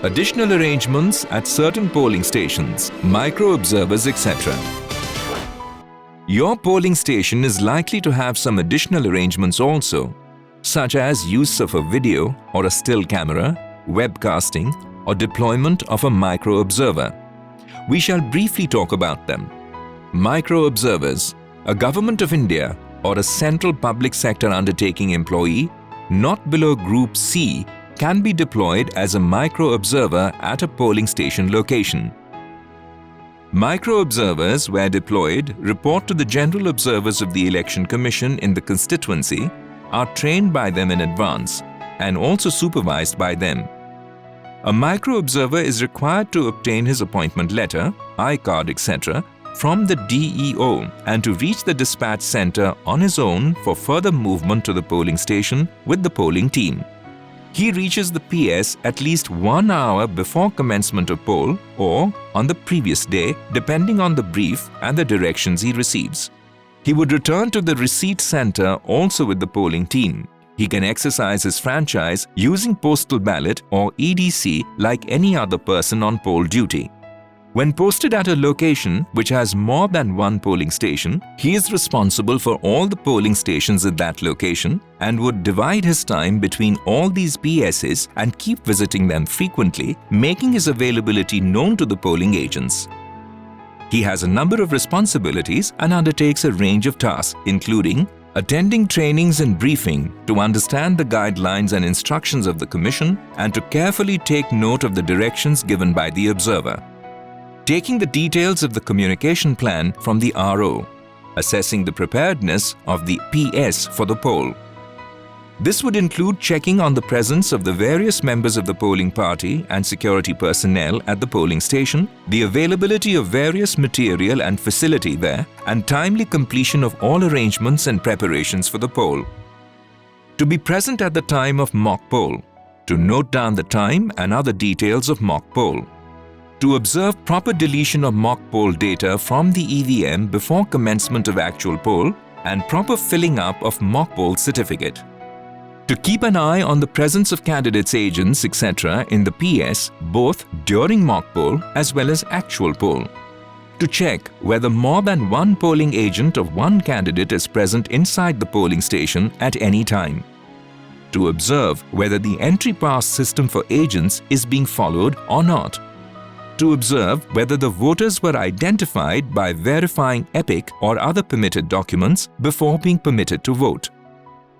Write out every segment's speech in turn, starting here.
additional arrangements at certain polling stations, micro-observers, etc. Your polling station is likely to have some additional arrangements also, such as use of a video or a still camera, webcasting, or deployment of a micro-observer. We shall briefly talk about them. Micro-observers, a Government of India or a central public sector undertaking employee not below Group C can be deployed as a micro-observer at a polling station location. Micro-observers, where deployed, report to the general observers of the Election Commission in the constituency, are trained by them in advance and also supervised by them. A micro-observer is required to obtain his appointment letter, I-card, etc. from the DEO and to reach the dispatch center on his own for further movement to the polling station with the polling team. He reaches the PS at least 1 hour before commencement of poll or on the previous day, depending on the brief and the directions he receives. He would return to the receipt center also with the polling team. He can exercise his franchise using postal ballot or EDC like any other person on poll duty. When posted at a location which has more than one polling station, he is responsible for all the polling stations at that location and would divide his time between all these PSs and keep visiting them frequently, making his availability known to the polling agents. He has a number of responsibilities and undertakes a range of tasks, including attending trainings and briefing to understand the guidelines and instructions of the Commission and to carefully take note of the directions given by the observer. Taking the details of the communication plan from the RO, assessing the preparedness of the PS for the poll. This would include checking on the presence of the various members of the polling party and security personnel at the polling station, the availability of various material and facility there, and timely completion of all arrangements and preparations for the poll. To be present at the time of mock poll, to note down the time and other details of mock poll. To observe proper deletion of mock poll data from the EVM before commencement of actual poll and proper filling up of mock poll certificate. To keep an eye on the presence of candidates' agents, etc. in the PS both during mock poll as well as actual poll. To check whether more than one polling agent of one candidate is present inside the polling station at any time. To observe whether the entry pass system for agents is being followed or not. To observe whether the voters were identified by verifying EPIC or other permitted documents before being permitted to vote.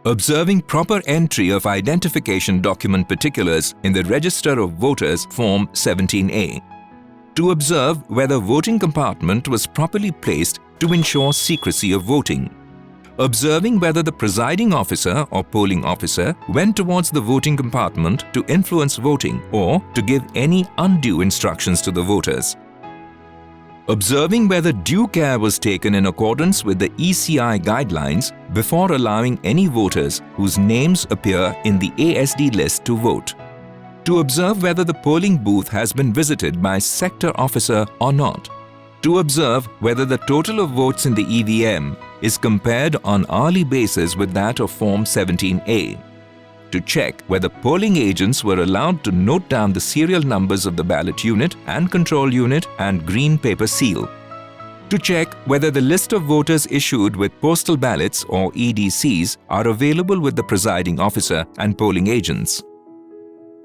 Observing proper entry of identification document particulars in the Register of Voters Form 17A. To observe whether voting compartment was properly placed to ensure secrecy of voting. Observing whether the presiding officer or polling officer went towards the voting compartment to influence voting or to give any undue instructions to the voters. Observing whether due care was taken in accordance with the ECI guidelines before allowing any voters whose names appear in the ASD list to vote. To observe whether the polling booth has been visited by sector officer or not. To observe whether the total of votes in the EVM is compared on hourly basis with that of Form 17A. To check whether polling agents were allowed to note down the serial numbers of the ballot unit and control unit and green paper seal. To check whether the list of voters issued with postal ballots or EDCs are available with the presiding officer and polling agents.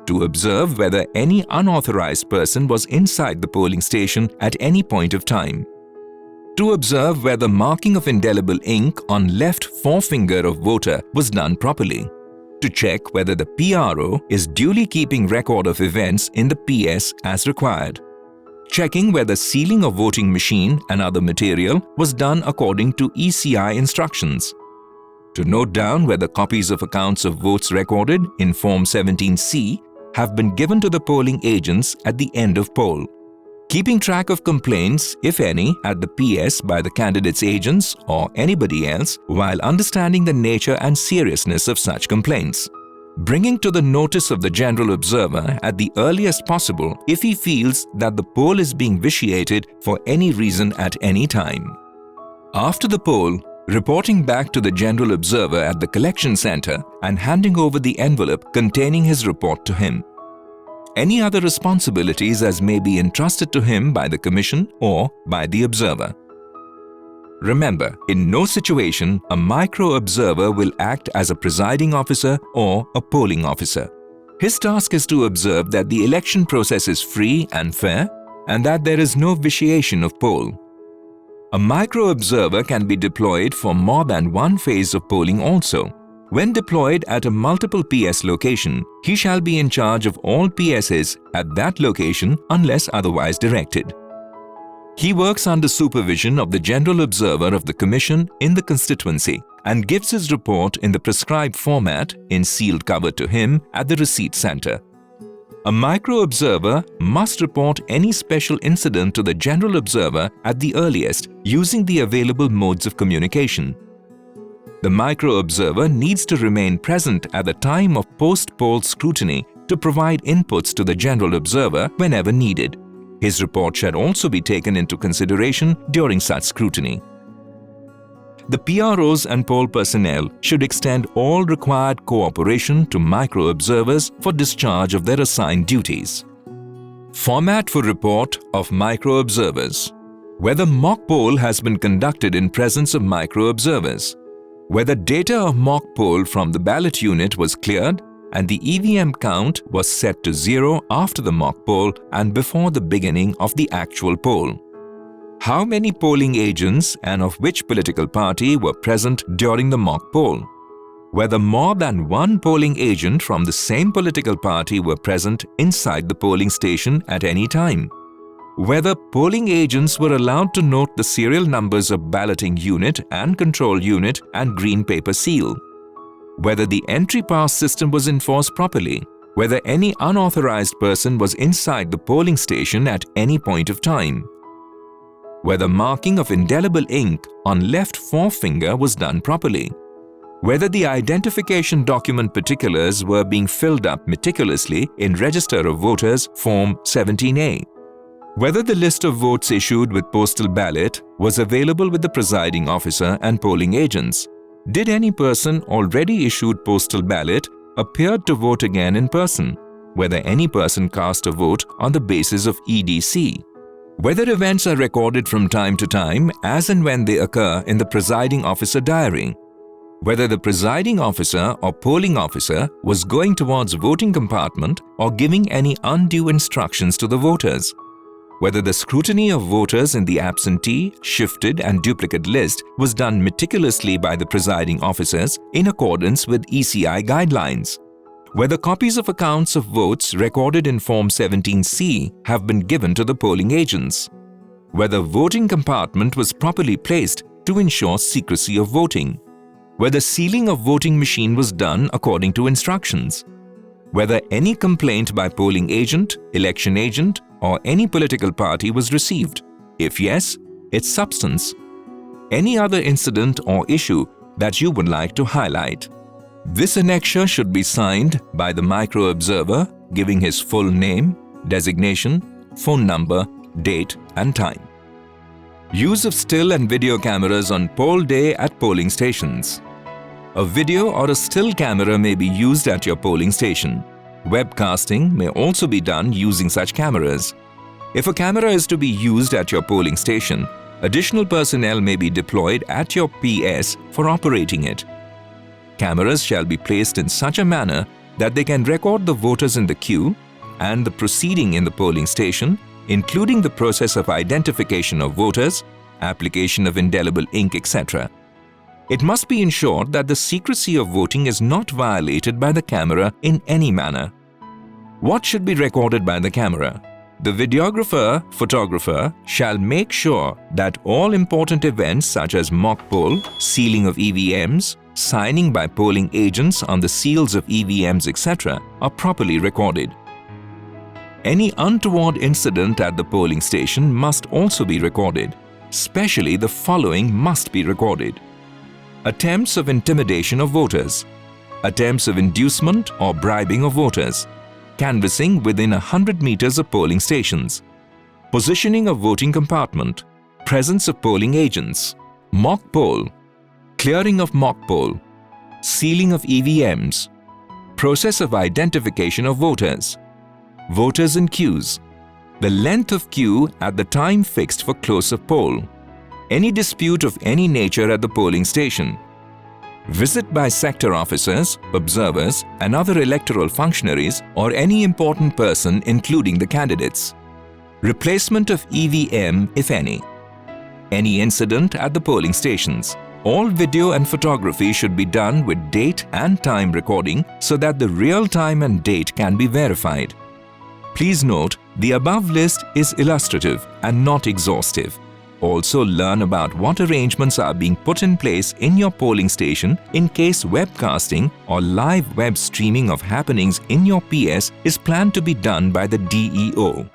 To observe whether any unauthorized person was inside the polling station at any point of time. To observe whether marking of indelible ink on left forefinger of voter was done properly. To check whether the PRO is duly keeping record of events in the PS as required. Checking whether sealing of voting machine and other material was done according to ECI instructions. To note down whether copies of accounts of votes recorded in Form 17C have been given to the polling agents at the end of poll. Keeping track of complaints, if any, at the PS by the candidate's agents or anybody else while understanding the nature and seriousness of such complaints. Bringing to the notice of the general observer at the earliest possible if he feels that the poll is being vitiated for any reason at any time. After the poll, reporting back to the general observer at the collection center and handing over the envelope containing his report to him. any other responsibilities as may be entrusted to him by the Commission or by the observer. Remember, in no situation a micro-observer will act as a presiding officer or a polling officer. His task is to observe that the election process is free and fair and that there is no vitiation of poll. A micro-observer can be deployed for more than one phase of polling also. When deployed at a multiple PS location, he shall be in charge of all PSs at that location unless otherwise directed. He works under supervision of the General Observer of the Commission in the constituency and gives his report in the prescribed format in sealed cover to him at the receipt center. A micro-observer must report any special incident to the General Observer at the earliest using the available modes of communication. The micro-observer needs to remain present at the time of post-poll scrutiny to provide inputs to the General Observer whenever needed. His report should also be taken into consideration during such scrutiny. The PROs and poll personnel should extend all required cooperation to micro-observers for discharge of their assigned duties. Format for report of micro-observers. Whether mock poll has been conducted in presence of micro-observers. Whether data of mock poll from the ballot unit was cleared and the EVM count was set to 0 after the mock poll and before the beginning of the actual poll. How many polling agents and of which political party were present during the mock poll? Whether more than one polling agent from the same political party were present inside the polling station at any time. Whether polling agents were allowed to note the serial numbers of balloting unit and control unit and green paper seal. Whether the entry pass system was enforced properly. Whether any unauthorized person was inside the polling station at any point of time. Whether marking of indelible ink on left forefinger was done properly. Whether the identification document particulars were being filled up meticulously in Register of Voters Form 17A. Whether the list of votes issued with postal ballot was available with the presiding officer and polling agents. Did any person already issued postal ballot appear to vote again in person? Whether any person cast a vote on the basis of EDC. Whether events are recorded from time to time as and when they occur in the presiding officer diary. Whether the presiding officer or polling officer was going towards voting compartment or giving any undue instructions to the voters. Whether the scrutiny of voters in the absentee, shifted and duplicate list was done meticulously by the presiding officers in accordance with ECI guidelines. Whether copies of accounts of votes recorded in Form 17C have been given to the polling agents. Whether voting compartment was properly placed to ensure secrecy of voting. Whether sealing of voting machine was done according to instructions. Whether any complaint by polling agent, election agent, or any political party was received. If yes, its substance. Any other incident or issue that you would like to highlight. This annexure should be signed by the micro-observer giving his full name, designation, phone number, date and time. Use of still and video cameras on poll day at polling stations. A video or a still camera may be used at your polling station. Webcasting may also be done using such cameras. If a camera is to be used at your polling station, additional personnel may be deployed at your PS for operating it. Cameras shall be placed in such a manner that they can record the voters in the queue and the proceeding in the polling station, including the process of identification of voters, application of indelible ink, etc. It must be ensured that the secrecy of voting is not violated by the camera in any manner. What should be recorded by the camera? The videographer, photographer shall make sure that all important events such as mock poll, sealing of EVMs, signing by polling agents on the seals of EVMs, etc. are properly recorded. Any untoward incident at the polling station must also be recorded. Especially the following must be recorded. Attempts of intimidation of voters, attempts of inducement or bribing of voters, canvassing within 100 meters of polling stations, positioning of voting compartment, presence of polling agents, mock poll, clearing of mock poll, sealing of EVMs, process of identification of voters, Voters in queues. The length of queue at the time fixed for close of poll. Any dispute of any nature at the polling station. Visit by sector officers, observers and other electoral functionaries or any important person including the candidates. Replacement of EVM if any. Any incident at the polling stations. All video and photography should be done with date and time recording so that the real time and date can be verified. Please note, the above list is illustrative and not exhaustive. Also learn about what arrangements are being put in place in your polling station in case webcasting or live web streaming of happenings in your PS is planned to be done by the DEO.